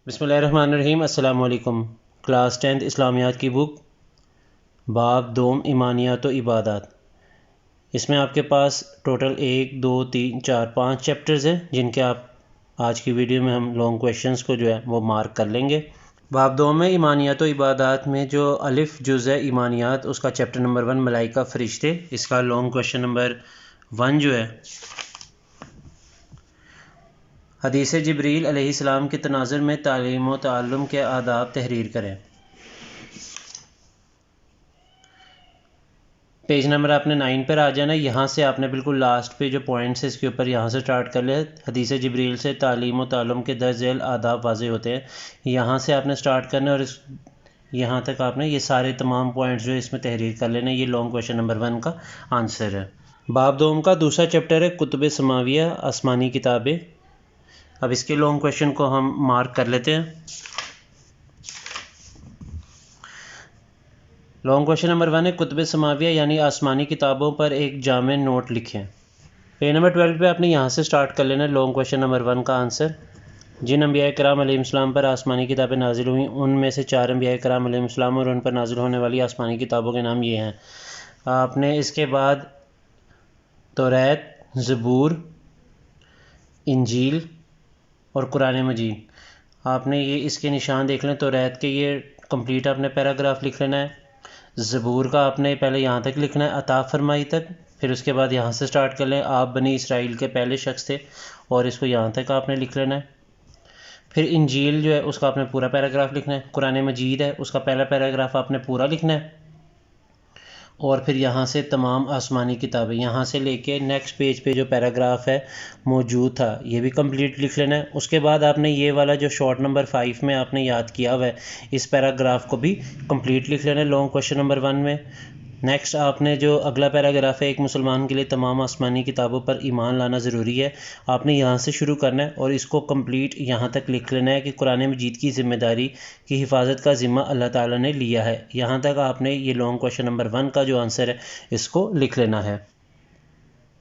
بسم اللہ الرحمن الرحیم۔ السلام علیکم۔ کلاس 10 اسلامیات کی بک باب دوم ایمانیات و عبادات، اس میں آپ کے پاس ٹوٹل 1 2 3 4 5 چیپٹرز ہیں جن کے آپ آج کی ویڈیو میں ہم لانگ کویشچنز کو جو ہے وہ مارک کر لیں گے۔ باب دوم میں ایمانیات و عبادات میں جو الف جز ہے ایمانیات، اس کا چیپٹر نمبر 1 ملائکہ فرشتے، اس کا لانگ کویشچن نمبر 1 جو ہے حدیث جبریل علیہ السلام کے تناظر میں تعلیم و تعلم کے آداب تحریر کریں۔ پیج نمبر آپ نے 9 پر آ جانا ہے، یہاں سے آپ نے بالکل لاسٹ پہ جو پوائنٹس اس کے اوپر یہاں سے سٹارٹ کر لیا۔ حدیث جبریل سے تعلیم و تعلم کے درج ذیل آداب واضح ہوتے ہیں، یہاں سے آپ نے سٹارٹ کرنا ہے اور یہاں تک آپ نے یہ سارے تمام پوائنٹس جو اس میں تحریر کر لینے۔ یہ لانگ کویشچن نمبر 1 کا آنسر ہے۔ باب دوم کا دوسرا چیپٹر ہے کتب سماویہ، آسمانی کتابیں۔ اب اس کے لانگ کویشچن کو ہم مارک کر لیتے ہیں۔ لانگ کویشچن نمبر 1 ہے کتب سماویہ یعنی آسمانی کتابوں پر ایک جامع نوٹ لکھیں۔ پیج نمبر 12 پہ آپ نے یہاں سے سٹارٹ کر لینا ہے لانگ کویشچن نمبر 1 کا آنسر۔ جن انبیاء کرام علیہ السلام پر آسمانی کتابیں نازل ہوئیں ان میں سے 4 انبیاء کرام علیہ السلام اور ان پر نازل ہونے والی آسمانی کتابوں کے نام یہ ہیں۔ آپ نے اس کے بعد توریت، زبور، انجیل اور قرآن مجید، آپ نے یہ اس کے نشان دیکھ لیں۔ توریت کے یہ کمپلیٹ آپ نے پیراگراف لکھ لینا ہے۔ زبور کا آپ نے پہلے یہاں تک لکھنا ہے، عطا فرمائی تک، پھر اس کے بعد یہاں سے سٹارٹ کر لیں، آپ بنی اسرائیل کے پہلے شخص تھے، اور اس کو یہاں تک آپ نے لکھ لینا ہے۔ پھر انجیل جو ہے اس کا آپ نے پورا پیراگراف لکھنا ہے۔ قرآن مجید ہے اس کا پہلا پیراگراف آپ نے پورا لکھنا ہے، اور پھر یہاں سے تمام آسمانی کتابیں، یہاں سے لے کے نیکسٹ پیج پہ جو پیراگراف ہے موجود تھا یہ بھی کمپلیٹ لکھ لینا ہے۔ اس کے بعد آپ نے یہ والا جو شارٹ نمبر 5 میں آپ نے یاد کیا ہوا ہے اس پیراگراف کو بھی کمپلیٹ لکھ لینا ہے لانگ کویشچن نمبر 1 میں۔ نیکسٹ آپ نے جو اگلا پیراگراف ہے، ایک مسلمان کے لیے تمام آسمانی کتابوں پر ایمان لانا ضروری ہے، آپ نے یہاں سے شروع کرنا ہے اور اس کو کمپلیٹ یہاں تک لکھ لینا ہے کہ قرآن مجید کی ذمہ داری کی حفاظت کا ذمہ اللہ تعالیٰ نے لیا ہے۔ یہاں تک آپ نے یہ لانگ کویشچن نمبر 1 کا جو آنسر ہے اس کو لکھ لینا ہے۔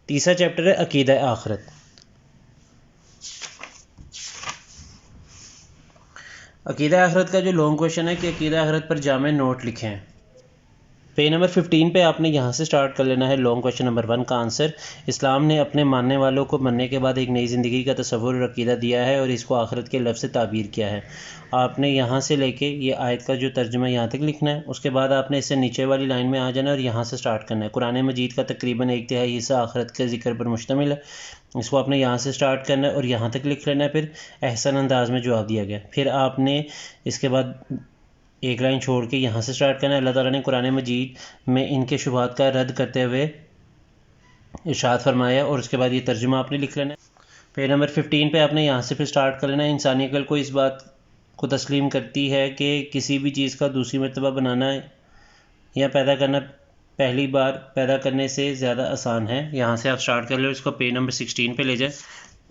تیسرا چیپٹر ہے عقیدہ آخرت۔ عقیدہ آخرت کا جو لانگ کویشچن ہے کہ عقیدہ آخرت پر جامع نوٹ لکھیں۔ پیج نمبر 15 پہ آپ نے یہاں سے سٹارٹ کر لینا ہے لانگ کویشچن نمبر 1 کا آنسر۔ اسلام نے اپنے ماننے والوں کو مرنے کے بعد ایک نئی زندگی کا تصور اور عقیدہ دیا ہے اور اس کو آخرت کے لفظ سے تعبیر کیا ہے۔ آپ نے یہاں سے لے کے یہ آیت کا جو ترجمہ یہاں تک لکھنا ہے، اس کے بعد آپ نے اس سے نیچے والی لائن میں آ جانا ہے اور یہاں سے سٹارٹ کرنا ہے۔ قرآن مجید کا تقریباً 1/3 حصہ آخرت کے ذکر پر مشتمل ہے، اس کو آپ نے یہاں سے سٹارٹ کرنا ہے اور یہاں تک لکھ لینا ہے۔ پھر احسن انداز میں جواب دیا گیا، پھر آپ نے اس کے بعد ایک لائن چھوڑ کے یہاں سے سٹارٹ کرنا ہے۔ اللہ تعالیٰ نے قرآن مجید میں ان کے شبہات کا رد کرتے ہوئے ارشاد فرمایا، اور اس کے بعد یہ ترجمہ آپ نے لکھ لینا ہے۔ پیج نمبر 15 پہ آپ نے یہاں سے پھر سٹارٹ کر لینا ہے۔ انسانی عقل کو اس بات کو تسلیم کرتی ہے کہ کسی بھی چیز کا دوسری مرتبہ بنانا یا پیدا کرنا پہلی بار پیدا کرنے سے زیادہ آسان ہے۔ یہاں سے آپ سٹارٹ کر لیں، اس کو پیج نمبر 16 پہ لے جائیں۔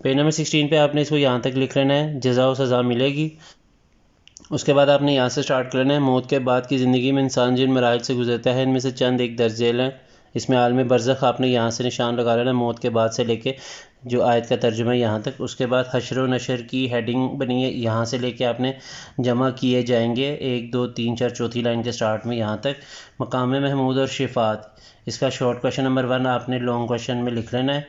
پیج نمبر 16 پہ آپ نے اس کو یہاں تک لکھ لینا ہے، جزا و سزا ملے گی۔ اس کے بعد آپ نے یہاں سے سٹارٹ کرنا ہے، موت کے بعد کی زندگی میں انسان جن مراحل سے گزرتا ہے ان میں سے چند ایک درج ذیل ہیں۔ اس میں عالم برزخ آپ نے یہاں سے نشان لگا لینا ہے، موت کے بعد سے لے کے جو آیت کا ترجمہ ہے یہاں تک۔ اس کے بعد حشر و نشر کی ہیڈنگ بنی ہے، یہاں سے لے کے آپ نے جمع کیے جائیں گے 1 2 3 4 چوتھی لائن کے سٹارٹ میں یہاں تک۔ مقام محمود اور شفاعت، اس کا شارٹ کویشچن نمبر 1 آپ نے لانگ کویشچن میں لکھ لینا ہے،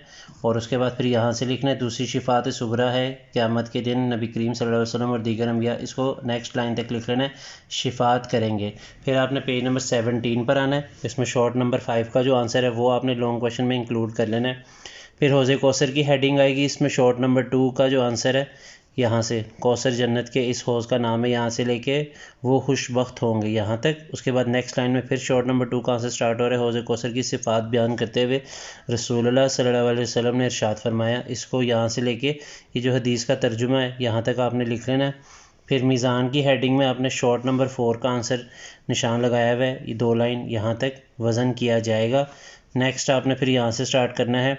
اور اس کے بعد پھر یہاں سے لکھنا ہے دوسری شفاعت صغریٰ ہے قیامت کے دن نبی کریم صلی اللہ علیہ وسلم اور دیگر انبیاء، اس کو نیکسٹ لائن تک لکھ لینا ہے، شفاعت کریں گے۔ پھر آپ نے پیج نمبر 17 پر آنا ہے، اس میں شارٹ نمبر 5 کا جو آنسر ہے وہ آپ نے لانگ کویشچن میں انکلوڈ کر لینا ہے۔ پھر حوض کوثر کی ہیڈنگ آئے گی، اس میں شارٹ نمبر 2 کا جو آنسر ہے یہاں سے کوثر جنت کے اس حوض کا نام ہے، یہاں سے لے کے وہ خوش بخت ہوں گے یہاں تک۔ اس کے بعد نیکسٹ لائن میں پھر شارٹ نمبر 2 کا آنسر سٹارٹ ہو رہا ہے، حوض کوثر کی صفات بیان کرتے ہوئے رسول اللہ صلی اللہ علیہ وسلم نے ارشاد فرمایا، اس کو یہاں سے لے کے یہ جو حدیث کا ترجمہ ہے یہاں تک آپ نے لکھ لینا ہے۔ پھر میزان کی ہیڈنگ میں آپ نے شارٹ نمبر 4 کا آنسر نشان لگایا ہوا ہے، یہ 2 لائن یہاں تک وزن کیا جائے گا۔ نیکسٹ آپ نے پھر یہاں سے سٹارٹ کرنا ہے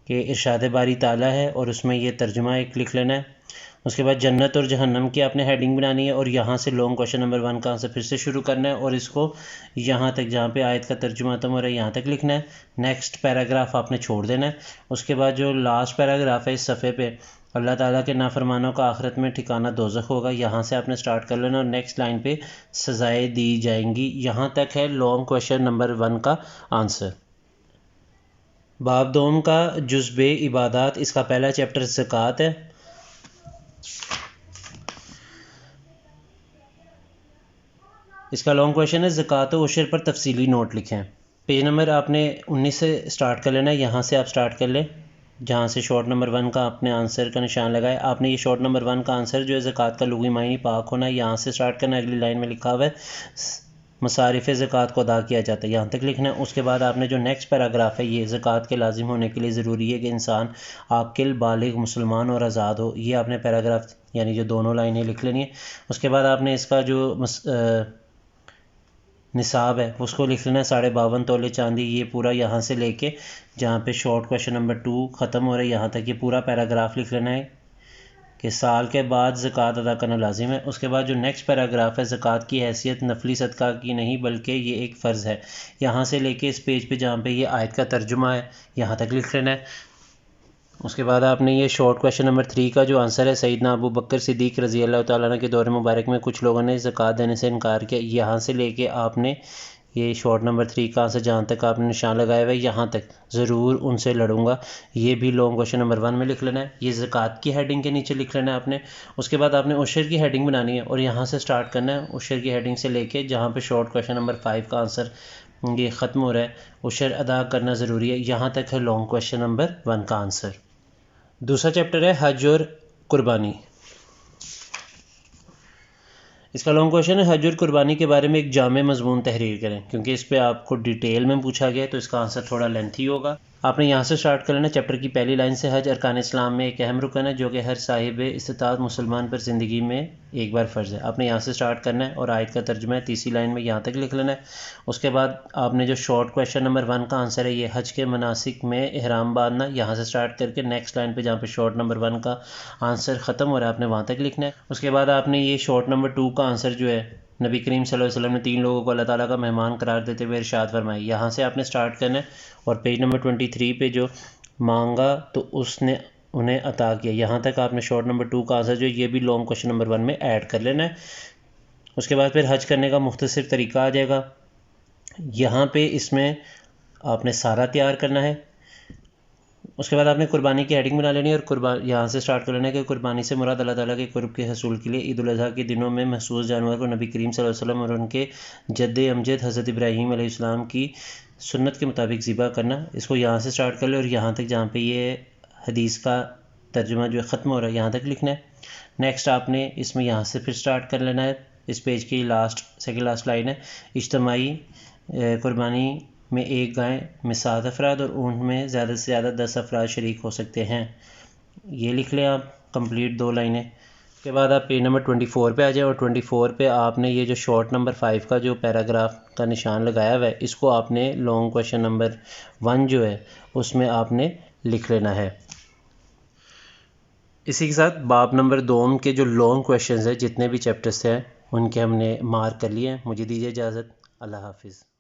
کہ ارشاد باری تعالیٰ ہے اور اس میں یہ ترجمہ ایک لکھ لینا ہے۔ اس کے بعد جنت اور جہنم کی آپ نے ہیڈنگ بنانی ہے، اور یہاں سے لانگ کویشچن نمبر 1 کا آنسر پھر سے شروع کرنا ہے اور اس کو یہاں تک جہاں پہ آیت کا ترجمہ ختم ہو رہا ہے یہاں تک لکھنا ہے۔ نیکسٹ پیراگراف آپ نے چھوڑ دینا ہے۔ اس کے بعد جو لاسٹ پیراگراف ہے اس صفحے پہ اللہ تعالیٰ کے نافرمانوں کا آخرت میں ٹھکانہ دوزخ ہوگا، یہاں سے آپ نے سٹارٹ کر لینا اور نیکسٹ لائن پہ سزائیں دی جائیں گی. یہاں تک ہے لانگ کویشچن نمبر 1 کا آنسر. باب دوم کا جزء عبادات، اس کا پہلا چیپٹر زکوٰۃ ہے. اس کا لانگ کویشچن ہے زکوٰۃ و عشر پر تفصیلی نوٹ لکھیں. پیج نمبر آپ نے 19 سے سٹارٹ کر لینا ہے، یہاں سے آپ سٹارٹ کر لیں جہاں سے شارٹ نمبر 1 کا آپ نے آنسر کا نشان لگایا. آپ نے یہ شارٹ نمبر 1 کا آنسر جو ہے زکوٰۃ کا لغوی معنی پاک ہونا ہے، یہاں سے سٹارٹ کرنا ہے. اگلی لائن میں لکھا ہوا ہے مصارف زکوٰۃ کو ادا کیا جاتا ہے، یہاں تک لکھنا ہے. اس کے بعد آپ نے جو نیکسٹ پیراگراف ہے، یہ زکوٰۃ کے لازم ہونے کے لیے ضروری ہے کہ انسان عاقل، بالغ، مسلمان اور آزاد ہو. یہ آپ نے پیراگراف یعنی جو دونوں لائنیں لکھ لینی ہیں. اس کے بعد آپ نے اس کا جو نصاب ہے اس کو لکھ لینا ہے 52.5 تولے چاندی. یہ پورا یہاں سے لے کے جہاں پہ شارٹ کویشچن نمبر 2 ختم ہو رہا ہے یہاں تک یہ پورا پیراگراف لکھ لینا ہے کہ سال کے بعد زکوٰۃ ادا کرنا لازم ہے. اس کے بعد جو نیکسٹ پیراگراف ہے، زکوٰۃ کی حیثیت نفلی صدقہ کی نہیں بلکہ یہ ایک فرض ہے، یہاں سے لے کے اس پیج پہ جہاں پہ یہ آیت کا ترجمہ ہے یہاں تک لکھ لینا ہے. اس کے بعد آپ نے یہ شارٹ کویشچن نمبر 3 کا جو آنسر ہے، سیدنا ابو بکر صدیق رضی اللہ تعالیٰ عنہ کے دور مبارک میں کچھ لوگوں نے زکوٰۃ دینے سے انکار کیا، یہاں سے لے کے آپ نے یہ شارٹ نمبر 3 کا آنسر جہاں تک آپ نے نشان لگایا ہوا ہے یہاں تک ضرور ان سے لڑوں گا، یہ بھی لانگ کویشچن نمبر 1 میں لکھ لینا ہے. یہ زکوٰۃ کی ہیڈنگ کے نیچے لکھ لینا ہے آپ نے. اس کے بعد آپ نے عشر کی ہیڈنگ بنانی ہے اور یہاں سے سٹارٹ کرنا ہے عشر کی ہیڈنگ سے لے کے جہاں پہ شارٹ کویشچن نمبر 5 کا آنسر یہ ختم ہو رہا ہے، عشر ادا کرنا ضروری ہے، یہاں تک ہے لانگ کویشچن نمبر 1 کا آنسر. دوسرا چیپٹر ہے حج اور قربانی. اس کا لانگ کویشچن ہے حج اور قربانی کے بارے میں ایک جامع مضمون تحریر کریں، کیونکہ اس پہ آپ کو ڈیٹیل میں پوچھا گیا ہے تو اس کا آنسر تھوڑا لینتھی ہوگا. آپ نے یہاں سے سٹارٹ کر لینا چیپٹر کی پہلی لائن سے. حج ارکان اسلام میں ایک اہم رکن ہے جو کہ ہر صاحب استطاعت مسلمان پر زندگی میں ایک بار فرض ہے. آپ نے یہاں سے سٹارٹ کرنا ہے اور آیت کا ترجمہ ہے تیسری لائن میں یہاں تک لکھ لینا ہے. اس کے بعد آپ نے جو شارٹ کویشچن نمبر 1 کا آنسر ہے، یہ حج کے مناسک میں احرام باندھنا، یہاں سے سٹارٹ کر کے نیکسٹ لائن پہ جہاں پہ شارٹ نمبر 1 کا آنسر ختم ہو رہا ہے آپ نے وہاں تک لکھنا ہے. اس کے بعد آپ نے یہ شارٹ نمبر 2 کا آنسر جو ہے، نبی کریم صلی اللہ علیہ وسلم نے 3 لوگوں کو اللہ تعالیٰ کا مہمان قرار دیتے ہوئے ارشاد فرمایا، یہاں سے آپ نے سٹارٹ کرنا ہے اور پیج نمبر 23 پہ جو مانگا تو اس نے انہیں عطا کیا، یہاں تک آپ نے شارٹ نمبر 2 کا آنسر جو یہ بھی لانگ کویشچن نمبر 1 میں ایڈ کر لینا ہے. اس کے بعد پھر حج کرنے کا مختصر طریقہ آ جائے گا، یہاں پہ اس میں آپ نے سارا تیار کرنا ہے. اس کے بعد آپ نے قربانی کی ہیڈنگ بنا لینی ہے اور یہاں سے سٹارٹ کر لینا ہے کہ قربانی سے مراد اللہ تعالیٰ کے قرب کے حصول کے لیے عید الاضحیٰ کے دنوں میں محسوس جانور کو نبی کریم صلی اللہ علیہ وسلم اور ان کے جد امجد حضرت ابراہیم علیہ السلام کی سنت کے مطابق ذبح کرنا. اس کو یہاں سے سٹارٹ کر لیں اور یہاں تک جہاں پہ یہ حدیث کا ترجمہ جو ہے ختم ہو رہا ہے یہاں تک لکھنا ہے. نیکسٹ آپ نے اس میں یہاں سے پھر سٹارٹ کر لینا ہے. اس پیج کی سیکنڈ لاسٹ لائن ہے، اجتماعی قربانی میں ایک گائے میں 7 افراد اور اونٹ میں زیادہ سے زیادہ 10 افراد شریک ہو سکتے ہیں. یہ لکھ لیں آپ کمپلیٹ 2 لائنیں. اس کے بعد آپ پیج نمبر 24 پہ آ جائیں اور 24 پہ آپ نے یہ جو شارٹ نمبر 5 کا جو پیراگراف کا نشان لگایا ہوا ہے اس کو آپ نے لانگ کویشچن نمبر 1 جو ہے اس میں آپ نے لکھ لینا ہے. اسی کے ساتھ باب نمبر 2 کے جو لانگ کویشچنز ہیں جتنے بھی چیپٹرز ہیں ان کے ہم نے مارک کر لیے ہیں. مجھے دیجیے اجازت. اللہ حافظ.